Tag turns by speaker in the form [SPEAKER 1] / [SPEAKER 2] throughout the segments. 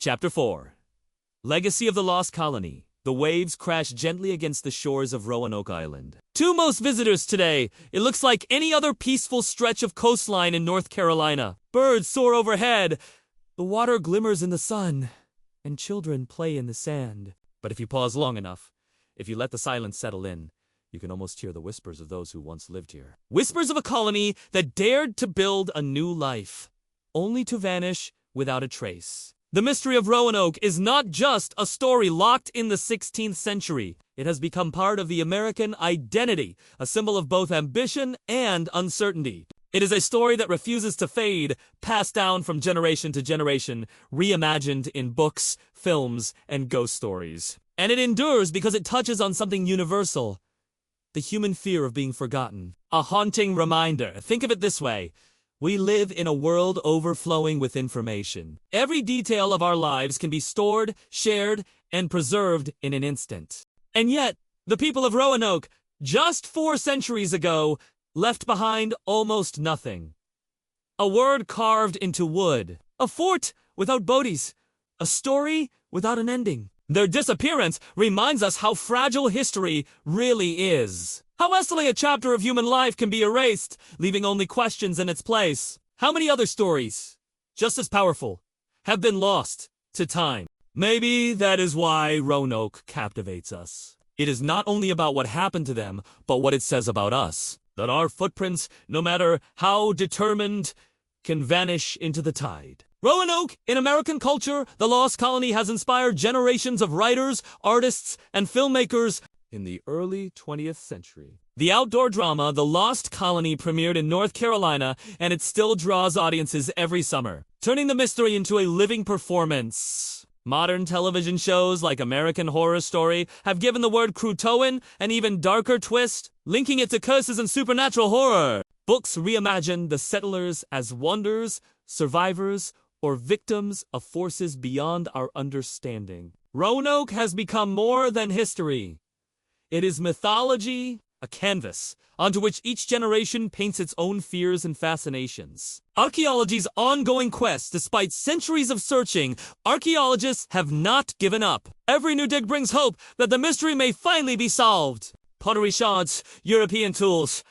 [SPEAKER 1] Chapter 4. Legacy of the Lost Colony. The waves crash gently against the shores of Roanoke Island. To most visitors today, it looks like any other peaceful stretch of coastline in North Carolina. Birds soar overhead, the water glimmers in the sun, and children play in the sand. But if you pause long enough, if you let the silence settle in, you can almost hear the whispers of those who once lived here. Whispers of a colony that dared to build a new life, only to vanish without a trace. The mystery of Roanoke is not just a story locked in the 16th century. It has become part of the American identity, a symbol of both ambition and uncertainty. It is a story that refuses to fade, passed down from generation to generation, reimagined in books, films, and ghost stories. And it endures because it touches on something universal: the human fear of being forgotten. A haunting reminder. Think of it this way. We live in a world overflowing with information. Every detail of our lives can be stored, shared, and preserved in an instant. And yet, the people of Roanoke, just 4 centuries ago, left behind almost nothing. A word carved into wood. A fort without boadies. A story without an ending. Their disappearance reminds us how fragile history really is. How easily a chapter of human life can be erased, leaving only questions in its place. How many other stories, just as powerful, have been lost to time? Maybe that is why Roanoke captivates us. It is not only about what happened to them, but what it says about us. That our footprints, no matter how determined, can vanish into the tide. Roanoke, in American culture, the Lost Colony has inspired generations of writers, artists, and filmmakers in the early 20th century. The outdoor drama, The Lost Colony, premiered in North Carolina, and it still draws audiences every summer, turning the mystery into a living performance. Modern television shows like American Horror Story have given the word Croatoan an even darker twist, linking it to curses and supernatural horror. Books reimagine the settlers as wonders, survivors, or victims of forces beyond our understanding. Roanoke has become more than history. It is mythology, a canvas onto which each generation paints its own fears and fascinations. Archaeology's ongoing quest, despite centuries of searching, archaeologists have not given up. Every new dig brings hope that the mystery may finally be solved. Pottery shards, European tools,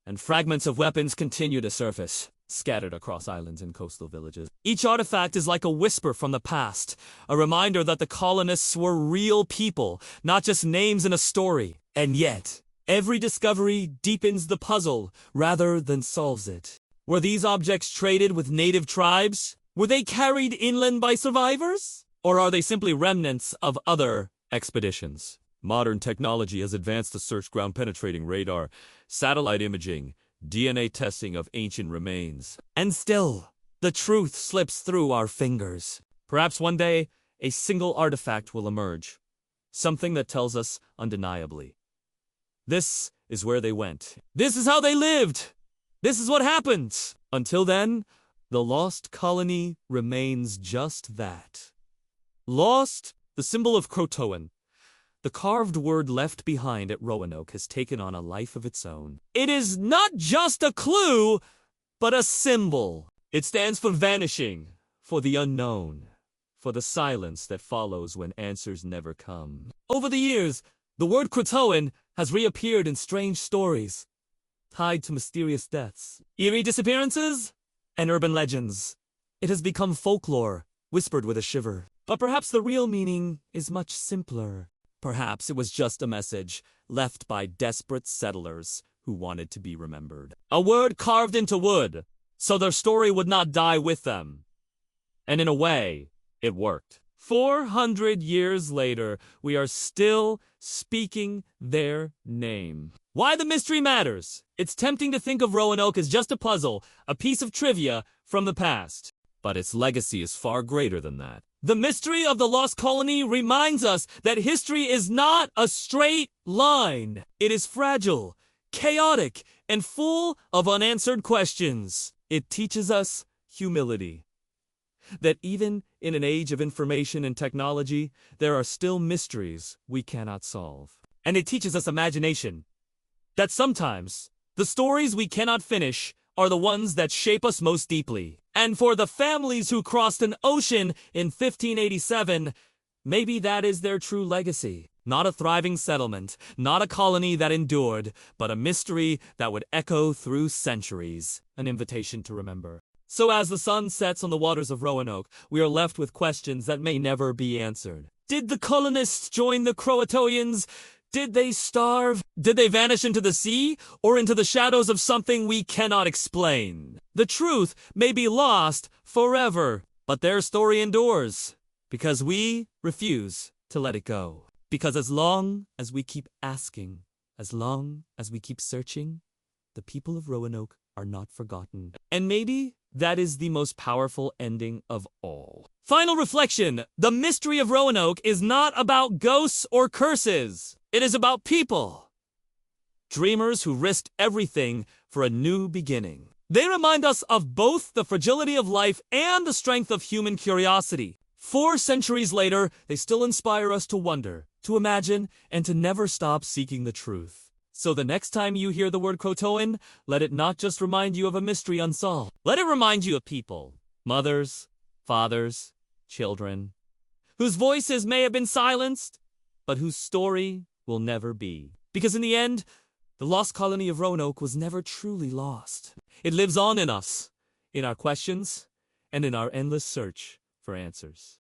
[SPEAKER 1] and fragments of weapons continue to surface, scattered across islands and coastal villages. Each artifact is like a whisper from the past, a reminder that the colonists were real people, not just names in a story. And yet, every discovery deepens the puzzle rather than solves it. Were these objects traded with native tribes? Were they carried inland by survivors? Or are they simply remnants of other expeditions? Modern technology has advanced to search ground-penetrating radar, satellite imaging, DNA testing of ancient remains. And still, the truth slips through our fingers. Perhaps one day, a single artifact will emerge. Something that tells us undeniably: this is where they went. This is how they lived. This is what happened. Until then, the Lost Colony remains just that. Lost, the symbol of Croatoan. The carved word left behind at Roanoke has taken on a life of its own. It is not just a clue, but a symbol. It stands for vanishing, for the unknown, for the silence that follows when answers never come. Over the years, the word Croatoan has reappeared in strange stories, tied to mysterious deaths, eerie disappearances, and urban legends. It has become folklore, whispered with a shiver. But perhaps the real meaning is much simpler. Perhaps it was just a message left by desperate settlers who wanted to be remembered. A word carved into wood, so their story would not die with them. And in a way, it worked. 400 years later, we are still speaking their name. Why the mystery matters? It's tempting to think of Roanoke as just a puzzle, a piece of trivia from the past. But its legacy is far greater than that. The mystery of the Lost Colony reminds us that history is not a straight line. It is fragile, chaotic, and full of unanswered questions. It teaches us humility. That even in an age of information and technology, there are still mysteries we cannot solve. And it teaches us imagination. That sometimes, the stories we cannot finish are the ones that shape us most deeply. And for the families who crossed an ocean in 1587, maybe that is their true legacy. Not a thriving settlement, not a colony that endured, but a mystery that would echo through centuries. An invitation to remember. So as the sun sets on the waters of Roanoke, we are left with questions that may never be answered. Did the colonists join the Croatoans? Did they starve? Did they vanish into the sea? Or into the shadows of something we cannot explain? The truth may be lost forever, but their story endures. Because we refuse to let it go. Because as long as we keep asking, as long as we keep searching, the people of Roanoke are not forgotten. And maybe that is the most powerful ending of all. Final reflection. The mystery of Roanoke is not about ghosts or curses. It is about people. Dreamers who risked everything for a new beginning. They remind us of both the fragility of life and the strength of human curiosity. 4 centuries later, they still inspire us to wonder, to imagine, and to never stop seeking the truth. So the next time you hear the word Croatoan, let it not just remind you of a mystery unsolved. Let it remind you of people, mothers, fathers, children, whose voices may have been silenced, but whose story will never be. Because in the end, the lost colony of Roanoke was never truly lost. It lives on in us, in our questions, and in our endless search for answers.